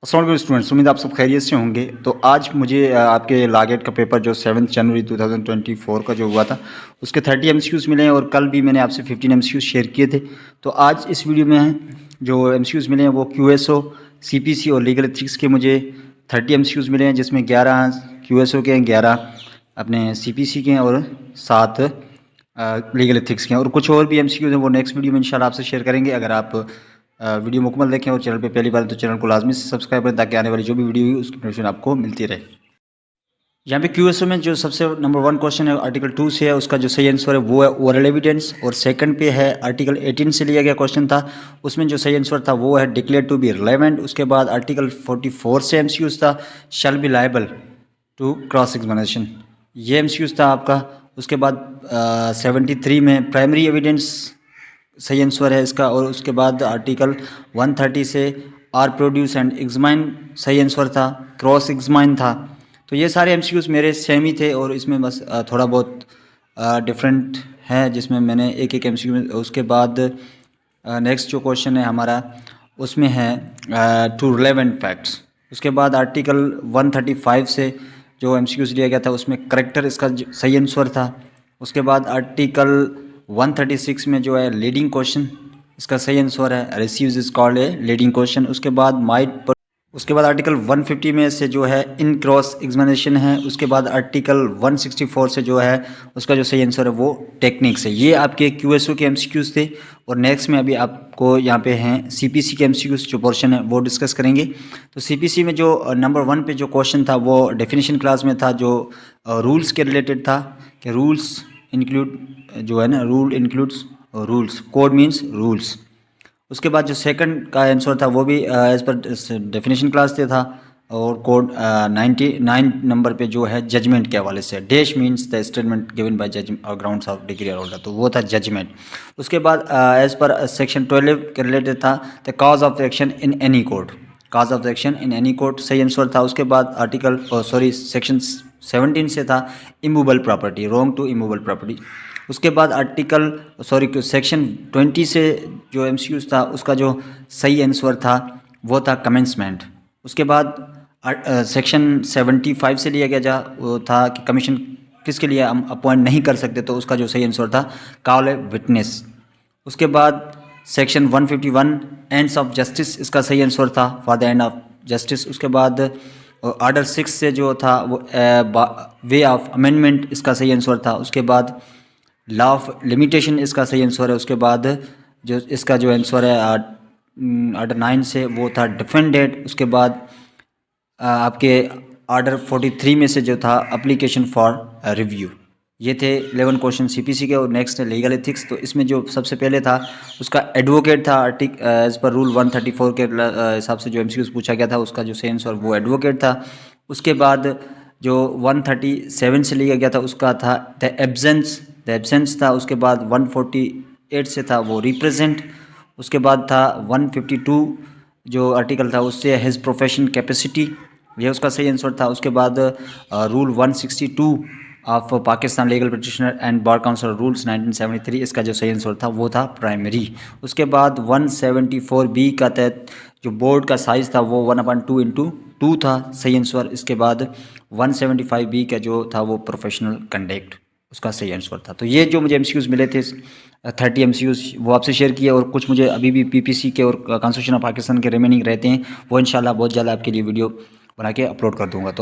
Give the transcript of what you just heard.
अस्सलाम वालेकुम स्टूडेंट्स, उम्मीद आप सब खैरियत से होंगे। तो आज मुझे आपके लागेट का पेपर जो 7 जनवरी 2024 का जो हुआ था उसके 30 एमसीक्यूज़ मिले हैं और कल भी मैंने आपसे 15 एमसीक्यूज़ शेयर किए थे। तो आज इस वीडियो में जो एमसीक्यूज़ मिले हैं वो क्यूएसओ, सीपीसी और लीगल एथिक्स के मुझे 30 एमसीक्यूज़ मिले हैं, जिसमें 11 क्यूएसओ के हैं, 11 अपने सीपीसी के हैं और 7 लीगल एथिक्स के हैं। और कुछ और भी एमसीक्यूज़ हैं वो नेक्स्ट वीडियो में इंशाल्लाह आपसे शेयर करेंगे। अगर आप वीडियो मुकम्मल देखें और चैनल पे पहली बार तो चैनल को लाजमी से सब्सक्राइब करें ताकि आने वाली जो भी वीडियो हुई उसकी नोटिफिकेशन आपको मिलती रहे। यहाँ पे क्यूएसओ में जो सबसे नंबर 1 क्वेश्चन है आर्टिकल 2 से है, उसका जो सही आंसर है वो है ओरल एविडेंस। और सेकंड पे है आर्टिकल 18 से लिया गया क्वेश्चन था, उसमें जो सही आंसर था वो है डिक्लेयर टू बी रिलेवेंट। उसके बाद आर्टिकल 44 से एमसीक्यूज था, shall be liable to cross examination, ये एमसीक्यूज था आपका। उसके बाद 73 में प्राइमरी एविडेंस सही आंसर है इसका। और उसके बाद आर्टिकल 130 से आर प्रोड्यूस एंड एग्जामाइन सही आंसर था, क्रॉस एग्जामाइन था। तो ये सारे एमसीक्यूज मेरे सेम ही थे और इसमें बस थोड़ा बहुत डिफरेंट है जिसमें मैंने एक एक एमसीक्यू में। उसके बाद नेक्स्ट जो क्वेश्चन है हमारा उसमें है टू रिलेवेंट फैक्ट्स। उसके बाद आर्टिकल 135 से जो एमसीक्यूज लिया गया था उसमें करेक्टर इसका सही आंसर था। उसके बाद आर्टिकल 136 में जो है लीडिंग क्वेश्चन इसका सही आंसर है, receives is called a leading question. उसके बाद उसके बाद आर्टिकल 150 में से जो है इन क्रॉस एग्जामिनेशन है। उसके बाद आर्टिकल 164 से जो है उसका जो सही आंसर है वो टेक्निक्स है। ये आपके क्यूएसओ के एमसीक्यूज थे। और नेक्स्ट में अभी आपको यहाँ पे हैं सीपीसी के एमसीक्यूज जो पोर्शन है वो डिस्कस करेंगे। तो सीपीसी में जो नंबर 1 पे जो क्वेश्चन था वो डेफिनेशन क्लास में था, जो रूल्स के रिलेटेड था कि रूल्स इंक्लूड जो है ना, rule includes rules, code means rules. उसके बाद जो सेकंड का आंसर था वो भी एज पर डेफिनेशन क्लास से था और कोड 99 नंबर पे जो है जजमेंट के हवाले से, dash means the statement given by जज ग्राउंड्स ऑफ डिग्री और ऑर्डर, तो वो था जजमेंट। उसके बाद एज पर सेक्शन 12 के रिलेटेड था the cause of action in any court, cause of action in any court सही आंसर था। उसके बाद आर्टिकल सेक्शन 17 से था immovable property, wrong to immovable property. उसके बाद सेक्शन 20 से जो एमसीक्यूज था उसका जो सही आंसर था वो था कमेंसमेंट। उसके बाद सेक्शन 75 से लिया गया वो था कि कमीशन किसके लिए हम अपॉइंट नहीं कर सकते, तो उसका जो सही आंसर था कॉल ए विटनेस। उसके बाद सेक्शन 151 एंड्स ऑफ जस्टिस, इसका सही आंसर था for the end of justice. उसके बाद ऑर्डर 6 से जो था वो वे ऑफ अमेंडमेंट, इसका सही आंसर था। उसके बाद लॉ ऑफ लिमिटेशन, इसका सही आंसर है। उसके बाद जो इसका जो आंसर है ऑर्डर 9 से वो था डिफेंडेड। उसके बाद आपके ऑर्डर 43 में से जो था एप्लीकेशन फॉर रिव्यू। ये थे 11 क्वेश्चन सीपीसी के। और नेक्स्ट है लीगल एथिक्स। तो इसमें जो सबसे पहले था उसका एडवोकेट था, एज पर रूल 134 के हिसाब से जो एमसीक्यूज पूछा गया था उसका जो सही आंसर वो एडवोकेट था। उसके बाद जो 137 से लिया गया था उसका था द एब्सेंस था। उसके बाद 148 से था वो रिप्रेजेंट। उसके बाद था 152 जो आर्टिकल था उससे हिज प्रोफेशन कैपेसिटी, ये उसका सही आंसर था। उसके बाद rule 162 of Pakistan legal practitioner and bar council rules 1973, इसका जो सही आंसर था वो था प्राइमरी। उसके बाद 174B का तहत जो बोर्ड का साइज़ था वो 1/2 था, सही आंसर। इसके बाद 175B का जो था वो प्रोफेशनल कंडक्ट, उसका सही आंसर था। तो ये जो मुझे एमसीक्यूज़ मिले थे 30 एमसीक्यूज़ वो आपसे शेयर किए। और कुछ मुझे अभी भी पीपीसी के और कॉन्स्टिट्यूशन ऑफ पाकिस्तान के रिमेनिंग रहते हैं, वो इंशाल्लाह बहुत जल्द आपके लिए वीडियो बना के अपलोड कर दूंगा। तो